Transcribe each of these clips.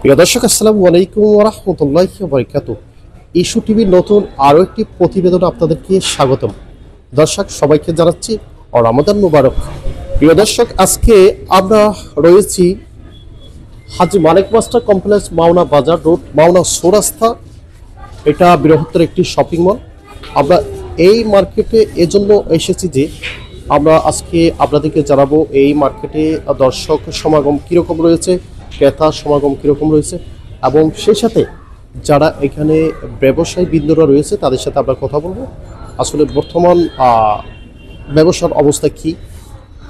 প্রিয় দর্শক, আসসালামু আলাইকুম ওয়া রাহমাতুল্লাহি ওয়া বারাকাতুহু। ইস্যু টিভির নতুন আরও একটি প্রতিবেদন আপনাদেরকে স্বাগতম। দর্শক, সবাইকে জানাচ্ছি রমাদান মুবারক। প্রিয় দর্শক, আজকে আমরা রয়েছি হাজী মালিক মাস্টার কমপ্লেক্স, মাওনা বাজার রোড, মাওনা চৌরাস্তা। এটা বৃহত্তর একটি শপিং মল। আমরা এই মার্কেটে এজন্য এসেছি যে আমরা আজকে আপনাদেরকে জানাবো এই মার্কেটে দর্শক সমাগম কীরকম রয়েছে, ক্রেতা সমাগম কীরকম রয়েছে, এবং সেই সাথে যারা এখানে ব্যবসায়ী বৃন্দরা রয়েছে তাদের সাথে আমরা কথা বলবো। আসলে বর্তমান ব্যবসার অবস্থা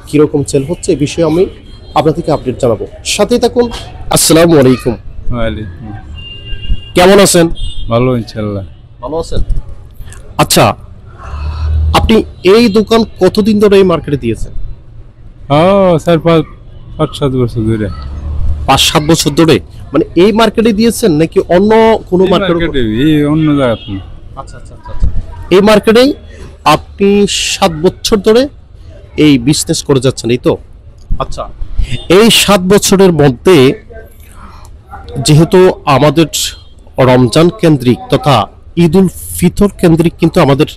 কীরকম সেল হচ্ছে এই বিষয়ে আমি আপনাদেরকে আপডেট জানাবো। সাথেই থাকুন। আসসালামু আলাইকুম। ওয়ালাইকুম। কেমন আছেন? ভালো, ইনশাআল্লাহ। ভালো আছেন। আচ্ছা, আপনি এই দোকান কতদিন ধরে এই মার্কেটে দিয়েছেন? 4-5-7 বছর ধরে। 5-7 বছর ধরে? মানে এই মার্কেটে দিয়েছেন নাকি অন্য কোনো মার্কেটে? অন্য জায়গাতে। আচ্ছা আচ্ছা আচ্ছা। এই মার্কেটেই আপনি 7 বছর ধরে এই বিজনেস করে যাচ্ছেন, এই তো? আচ্ছা, এই 7 বছরের মধ্যে যেহেতু আমাদের রমজান কেন্দ্রিক তথা ঈদ উল ফিতর কেন্দ্রিক কিন্তু আমাদের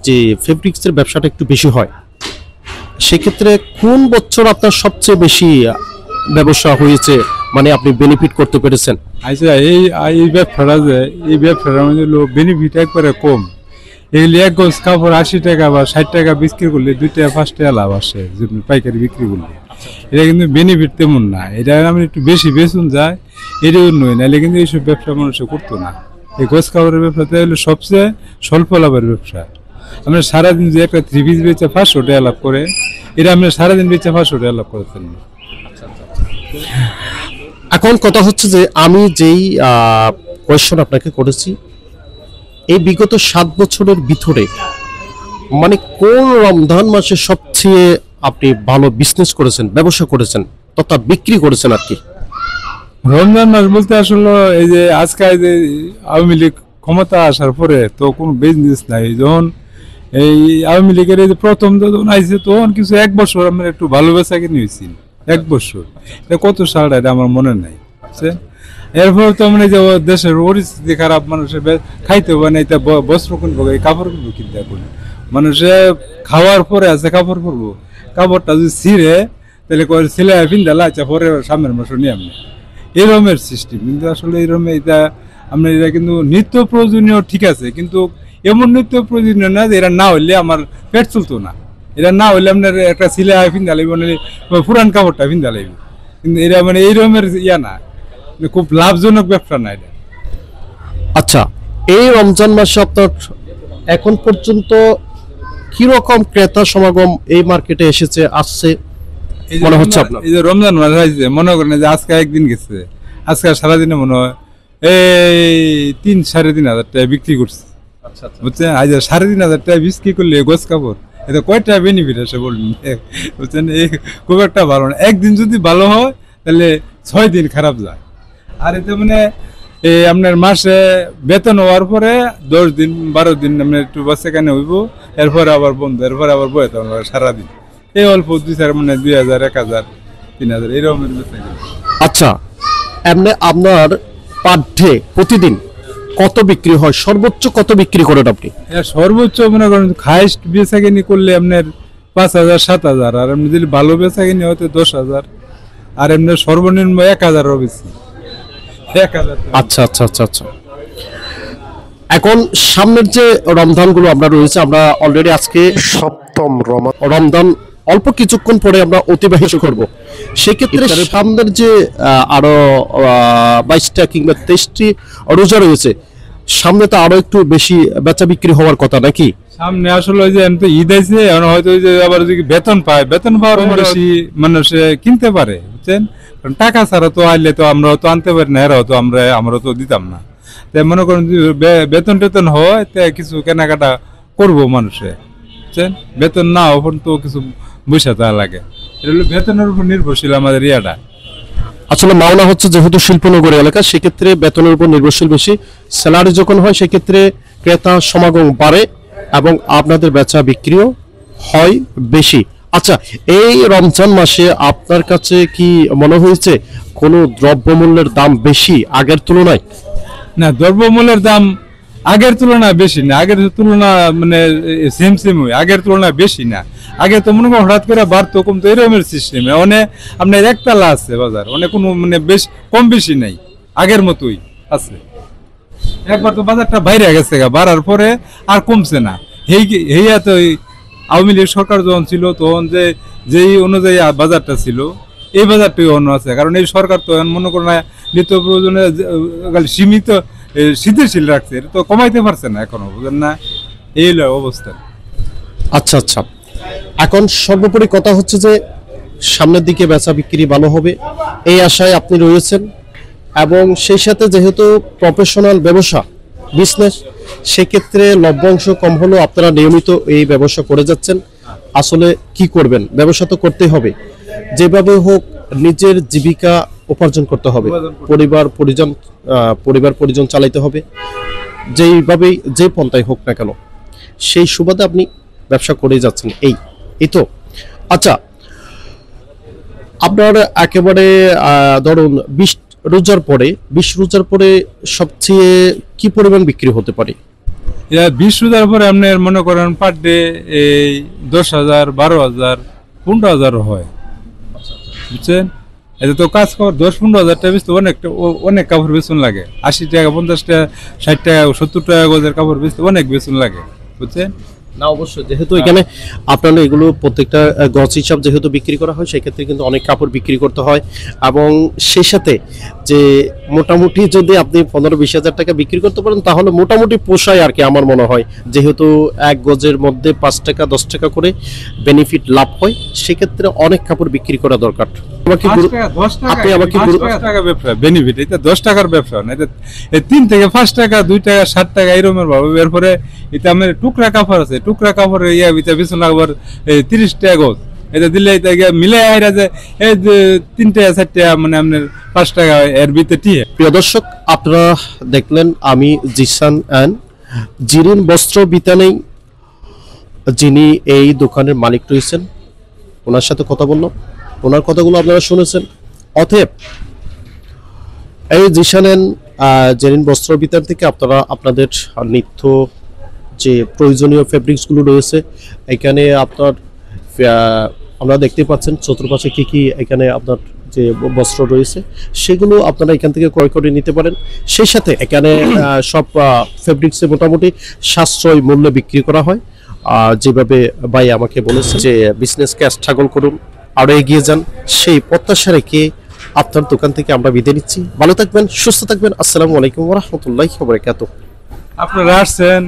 যে ফেব্রিক্সের ব্যবসাটা একটু বেশি হয়, সেক্ষেত্রে কোন বছর আপনার সবচেয়ে বেশি ব্যবসা হয়েছে, মানে আপনি বেনিফিট করতে পেরেছেন? আচ্ছা, এই ব্যবসাটার মধ্যে বেনিফিট একবারে কম। এগুলি এক গজ কাপড় 80 টাকা বা 60 টাকা বিক্রি করলে 2-5 টাকা লাভ আসে পাইকারি বিক্রি করলে। এটা কিন্তু বেনিফিট তেমন না। এটা আমি একটু বেশি বেচুন যায়, এটা নয়, নাহলে কিন্তু এইসব ব্যবসা মানুষে করতো না। এই গজ কাপড়ের ব্যবসাতে হলো সবচেয়ে স্বল্প লাভের ব্যবসা। আমরা সারাদিন যে একটা 3 পিস বেচে 500 টাকা লাভ করে, এটা আমরা সারাদিন বেচে 500 টাকা লাভ করতেন না। এখন কথা হচ্ছে যে আমি যেই কোয়েশ্চন আপনাকে করেছি, এই বিগত 7 বছরের ভিতরে মানে কোন রমজান মাসে সবচেয়ে আপনি ভালো বিজনেস করেছেন, ব্যবসা করেছেন তথা বিক্রি করেছেন আর কি? রমজান মাস বলতে আসলে এই যে আজকে যে আওয়ামী লীগ ক্ষমতা আসার পরে তো কোনো বিজনেস নাই। যখন এই আওয়ামী লীগের এই যে প্রথম যখন আইছে তখন কিছু 1 বছর আমরা একটু ভালো বেচা কিনে হয়েছি। 1 বছর, এটা কত সালটা এটা আমার মনে নাই। এরপর তো মানে যে দেশের পরিস্থিতি খারাপ, মানুষের খাইতে পারে না, এটা বস্ত্র কিনবো, কাপড় কিনবো, কিনতে পারে মানুষে খাওয়ার পরে আছে কাপড় পরবো, কাপড়টা যদি ছিঁড়ে তাহলে ছেলে পিন্ধালা, আচ্ছা পরে সামনের মাসে নিয়ে আমি এরমের সিস্টেম। কিন্তু আসলে এরম এটা আমরা এটা কিন্তু নিত্য প্রয়োজনীয় ঠিক আছে, কিন্তু এমন নিত্য প্রয়োজনীয় না যে এরা না হইলে আমার পেট চলতো না। এটা না হইলে আপনার একটা ছেলে পিন্ধা লাগবে, মানে পুরান কাপড়টা পিন্ধা লাগবে। কিন্তু এরা মানে এইরকমের ইয়া না, খুব লাভজনক ব্যবসা না এটা। আচ্ছা, এই রমজান মাসে আপনার এখন পর্যন্ত কিরকম ক্রেতা সমাগম এই মার্কেটে এসেছে, আসছে মনে হচ্ছে আপনার? এই যে রমজান মাস হয়েছে, মনে করেন যে আজকে একদিন গেছে, আজকে সারাদিনে মনে হয় এই 3-3.5 হাজার টাকা বিক্রি করছে। বুঝছেন, আজ 3.5 টাকা বিক্রি করলে গোছ কাপড়, এটা কয়টা বেনিফিট আছে বলুন? বুঝছেন, খুব একটা ভালো না। একদিন যদি ভালো হয় তাহলে 6 দিন খারাপ যায়। আর এতে মানে এই আপনার মাসে বেতন হওয়ার পরে 10 দিন 12 দিন আপনার একটু বাসে কেন হইব, এরপরে আবার বন্ধ, এরপরে আবার বেতন সারাদিন এই অল্প 2-4 মানে 2000, 1000, 3000 এরকমের বেতন। আচ্ছা, এমনি আপনার পার ডে প্রতিদিন কত বিক্রি হয়, সর্বোচ্চ কত বিক্রি করেন আপনি? সর্বোচ্চ মনে করেন হাইস্ট বেচা কিনি করলে আপনার 5000, 7000, আর এমনি যদি ভালো বেচা কিনি হয়তো 10,000, আর এমনি সর্বনিম্ন 1000-এরও বেশি। 1000। আচ্ছা আচ্ছা আচ্ছা আচ্ছা। এখন সামনের যে রমজানগুলো আমরা রয়েছে, আমরা অলরেডি আজকে 7ম রমজান অল্প কিছুক্ষণ পরে আমরা অতিবাহিত করব। সেক্ষেত্রে সামনের যে আরো 22টা কিংবা 23টি রোজা রয়েছে, সামনে তো আরো একটু বেশি বেচা বিক্রি হওয়ার কথা নাকি? সামনে আসলে ওই যে ঈদ আছে, হয়তো ওই যে আবার যদি বেতন পায়, বেতন পাওয়ার বেশি মানুষ কিনতে পারে। বুঝছেন, কারণ টাকা ছাড়া তো আইলে তো আমরা তো আনতে পারি না, এরাও তো আমরা তো দিতাম না। তাই মনে করেন বেতন টেতন হয় তাই কিছু কেনাকাটা করবো মানুষে। বুঝছেন, বেতন না ওখান তো কিছু বসে তা লাগে। এটা হলো বেতনের উপর নির্ভরশীল আমাদের ইয়াটা। আসলে মাওনা হচ্ছে যেহেতু শিল্পনগরী এলাকা, সেক্ষেত্রে বেতনের উপর নির্ভরশীল বেশি। স্যালারি যখন হয় সেক্ষেত্রে ক্রেতা সমাগম বাড়ে এবং আপনাদের বেচা বিক্রিও হয় বেশি। আচ্ছা, এই রমজান মাসে আপনার কাছে কি মনে হয়েছে কোনো দ্রব্যমূল্যের দাম বেশি আগের তুলনায়? না, দ্রব্যমূল্যের দাম আগের তুলনায় বেশি না, আগের তুলনা মানে সেম সেম হয়, আগের তুলনায় বেশি না। আগে তো মনে করেন হঠাৎ করে বাড়তো কমতো এরকমের সিস্টেমে, অনেক আপনার একতলা আছে বাজার, অনেক কোনো মানে বেশ কম বেশি নাই, আগের মতোই আছে। একবার তো বাজারটা বাইরে গেছে বাড়ার পরে আর কমছে না। হেইয়া তো আওয়ামী লীগ সরকার যখন ছিল তখন যেই অনুযায়ী বাজারটা ছিল এই বাজারটাই অন্য আছে, কারণ এই সরকার তো মনে করেন নিত্য প্রয়োজনে সীমিত স্থিতিশীল রাখছে, এটা তো কমাইতে পারছে না এখনো, বুঝলেন না, এই হলো অবস্থা। আচ্ছা আচ্ছা, এখন সর্বোপরি কথা হচ্ছে যে সামনের দিকে বেচা বিক্রি ভালো হবে এই আশায় আপনি রয়েছেন, এবং সেই সাথে যেহেতু প্রফেশনাল ব্যবসা বিজনেস, সেক্ষেত্রে লভ্যাংশ কম হলেও আপনারা নিয়মিত এই ব্যবসা করে যাচ্ছেন। আসলে কি করবেন, ব্যবসা তো করতে হবে, যেভাবে হোক নিজের জীবিকা উপার্জন করতে হবে, পরিবার পরিজন চালাইতে হবে, যেইভাবেই যে পন্থায় হোক না কেন, সেই সুবাদে আপনি ব্যবসা করে যাচ্ছেন। এই তো। আচ্ছা, আপনার একেবারে ধরুন 20 রোজার পরে সবচেয়ে কি পরিমাণ বিক্রি হতে পারে? 20 রোজার পরে আপনার মনে করেন পার ডে এই 10,000, 12,000, 15,000 হয়, বুঝছেন। এটা তো কাজ কর 10-15,000 টাকা বেচতে অনেক কাপড় বেচুন লাগে, 80 টাকা, 50 টাকা, 60 টাকা, 70 টাকা গজের কাপড় বেচতে অনেক বেচুন লাগে, বুঝছেন। না অবশ্যই, যেহেতু এখানে আপনারা এগুলো প্রত্যেকটা গজ হিসাব যেহেতু বিক্রি করা হয়, সেক্ষেত্রে কিন্তু অনেক কাপড় বিক্রি করতে হয়, এবং সেই সাথে যে মোটামুটি যদি আপনি 15-20 হাজার টাকা বিক্রি করতে পারেন তাহলে মোটামুটি পোষায় আর কি, আমার মনে হয়। যেহেতু এক গজের মধ্যে 5 টাকা 10 টাকা করে বেনিফিট লাভ হয়, সেক্ষেত্রে অনেক কাপড় বিক্রি করা দরকার। আপনি আমাকে 10 টাকা ব্যবসা বেনিফিট, এটা 10 টাকার ব্যবসা না, এটা 3 থেকে 5 টাকা, 2 টাকা, 60 টাকা এরকমের ভাবে। এরপরে এটা আমার টুকরা কাপড় আছে, টুকরা কাপড় বেতন লাগবার 30 টাকা গজ, এটা দিলে এটা মিলে আইরা যায় এই 3 টাকা 4 টাকা, মানে আপনার 5 টাকা এর ভিতরে টিয়ে। প্রিয় দর্শক, আপনারা দেখলেন আমি জিসান অ্যান্ড জিরিন বস্ত্র বিতানেই যিনি এই দোকানের মালিক রয়েছেন, ওনার সাথে কথা বললাম, ওনার কথাগুলো আপনারা শুনেছেন। অতএব এই জিসান অ্যান্ড জেরিন বস্ত্র বিতান থেকে আপনারা আপনাদের নিত্য যে প্রয়োজনীয় ফেব্রিক্সগুলো রয়েছে, এখানে আপনার আমরা দেখতে পাচ্ছেন চতুর্পাশে কি কি এখানে আপনার যে বস্ত্র রয়েছে সেগুলো আপনারা এখান থেকে ক্রয় করে নিতে পারেন। সেই সাথে এখানে সব ফেব্রিক্সে মোটামুটি সাশ্রয় মূল্যে বিক্রি করা হয়। যেভাবে ভাই আমাকে বলেছে যে বিজনেসকে স্ট্রাগল করুন, আরো এগিয়ে যান, সেই প্রত্যাশা রেখে আপনার দোকান থেকে আমরা বিদায় নিচ্ছি। ভালো থাকবেন, সুস্থ থাকবেন। আসসালামু আলাইকুম ওয়া রাহমাতুল্লাহি ওয়া বারাকাতুহু। আপনারা আসছেন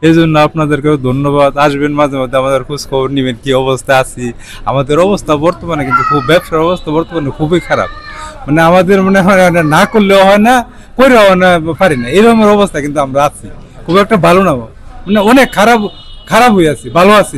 এই জন্য আপনাদেরকেও ধন্যবাদ। আসবেন মাঝে মধ্যে, আমাদের খোঁজ খবর নেবেন কি অবস্থা আছি। আমাদের অবস্থা বর্তমানে কিন্তু ব্যবসার অবস্থা বর্তমানে খুবই খারাপ, মানে আমাদের মনে হয় না করলেও হয় না, করেও পারি না, এরকমের অবস্থা কিন্তু আমরা আছি, খুব একটা ভালো না, মানে অনেক খারাপ হয়ে আছি, ভালো আছি।